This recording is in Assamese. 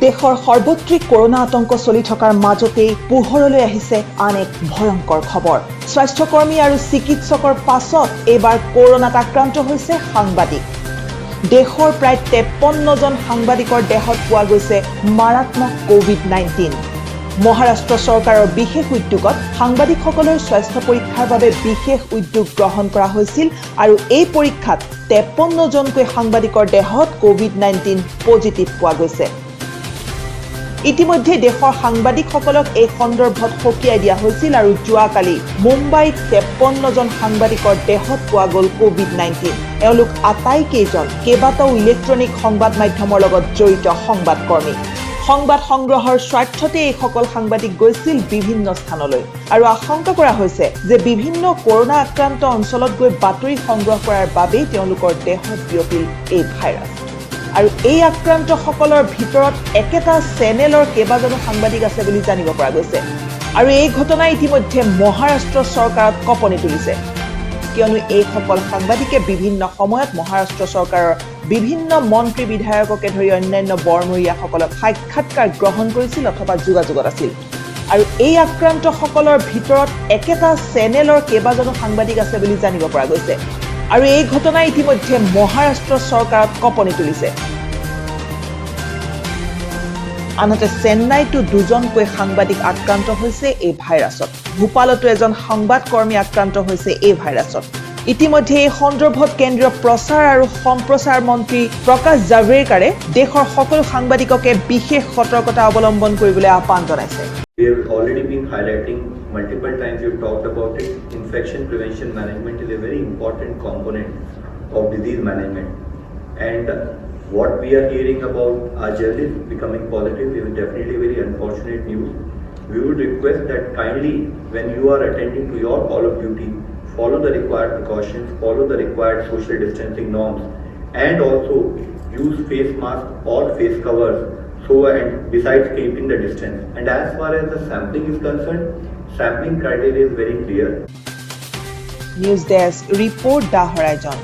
দেশৰ সৰ্বত্ৰিক কৰোনা আতংক চলি থকাৰ মাজতেই পোহৰলৈ আহিছে আন এক ভয়ংকৰ খবৰ। স্বাস্থ্যকৰ্মী আৰু চিকিৎসকৰ পাছত এইবাৰ কৰোনাত আক্ৰান্ত হৈছে সাংবাদিক। দেশৰ প্ৰায় 53জন সাংবাদিকৰ দেহত পোৱা গৈছে মাৰাত্মক কোভিড-19। মহাৰাষ্ট্ৰ চৰকাৰৰ বিশেষ উদ্যোগত সাংবাদিকসকলৰ স্বাস্থ্য পৰীক্ষাৰ বাবে বিশেষ উদ্যোগ গ্ৰহণ কৰা হৈছিল আৰু এই পৰীক্ষাত 53জনকৈ সাংবাদিকৰ দেহত কোভিড-19 পজিটিভ পোৱা গৈছে। ইতিমধ্যে দেশৰ সাংবাদিকসকলক এই সন্দৰ্ভত সকীয়াই দিয়া হৈছিল আৰু যোৱাকালি মুম্বাইত 53জন সাংবাদিকৰ দেহত পোৱা গ'ল কোভিড-19। এওঁলোক আটাইকেইজন কেইবাটাও ইলেক্ট্ৰনিক সংবাদ মাধ্যমৰ লগত জড়িত সংবাদকৰ্মী। সংবাদ সংগ্ৰহৰ স্বাৰ্থতে এইসকল সাংবাদিক গৈছিল বিভিন্ন স্থানলৈ আৰু আশংকা কৰা হৈছে যে বিভিন্ন কৰোনা আক্ৰান্ত অঞ্চলত গৈ বাতৰি সংগ্ৰহ কৰাৰ বাবেই তেওঁলোকৰ দেহত বিয়পিল এই ভাইৰাছ। আৰু এই আক্ৰান্তসকলৰ ভিতৰত একেটা চেনেলৰ কেইবাজনো সাংবাদিক আছে বুলি জানিব পৰা গৈছে। আৰু এই ঘটনাই ইতিমধ্যে মহাৰাষ্ট্ৰ চৰকাৰক কঁপনি তুলিছে, কিয়নো এইসকল সাংবাদিকে বিভিন্ন সময়ত মহাৰাষ্ট্ৰ চৰকাৰৰ বিভিন্ন মন্ত্ৰী বিধায়ককে ধৰি অন্যান্য বৰমূৰীয়াসকলক সাক্ষাৎকাৰ গ্ৰহণ কৰিছিল অথবা যোগাযোগত আছিল। আৰু এই আক্ৰান্তসকলৰ ভিতৰত একেটা চেনেলৰ কেইবাজনো সাংবাদিক আছে বুলি জানিব পৰা গৈছে। আৰু এই ঘটনাই ইতিমধ্যে মহাৰাষ্ট্ৰ চৰকাৰক কঁপনি তুলিছে। আনহাতে চেন্নাইতো 2জনকৈ সাংবাদিক আক্ৰান্ত হৈছে এই ভাইৰাছত। ভূপালতো এজন সংবাদকৰ্মী আক্ৰান্ত হৈছে এই ভাইৰাছত। ইতিমধ্যে এই সন্দৰ্ভত কেন্দ্ৰীয় প্ৰচাৰ আৰু সম্প্ৰচাৰ মন্ত্ৰী প্ৰকাশ জাভড়েকাৰে দেশৰ সকলো সাংবাদিককে বিশেষ সতৰ্কতা অৱলম্বন কৰিবলৈ আহ্বান জনাইছে। We have already been highlighting multiple times, we've talked about it. Infection prevention management is a very important component of disease management. And what we are hearing about our journalists becoming positive is definitely very unfortunate news. We would request that kindly, when you are attending to your call of duty, follow the required precautions, follow the required social distancing norms, and also use face masks or face covers. And besides keeping the distance. And as far as the sampling is concerned, sampling criteria is very clear. News Desk report Da Horizon.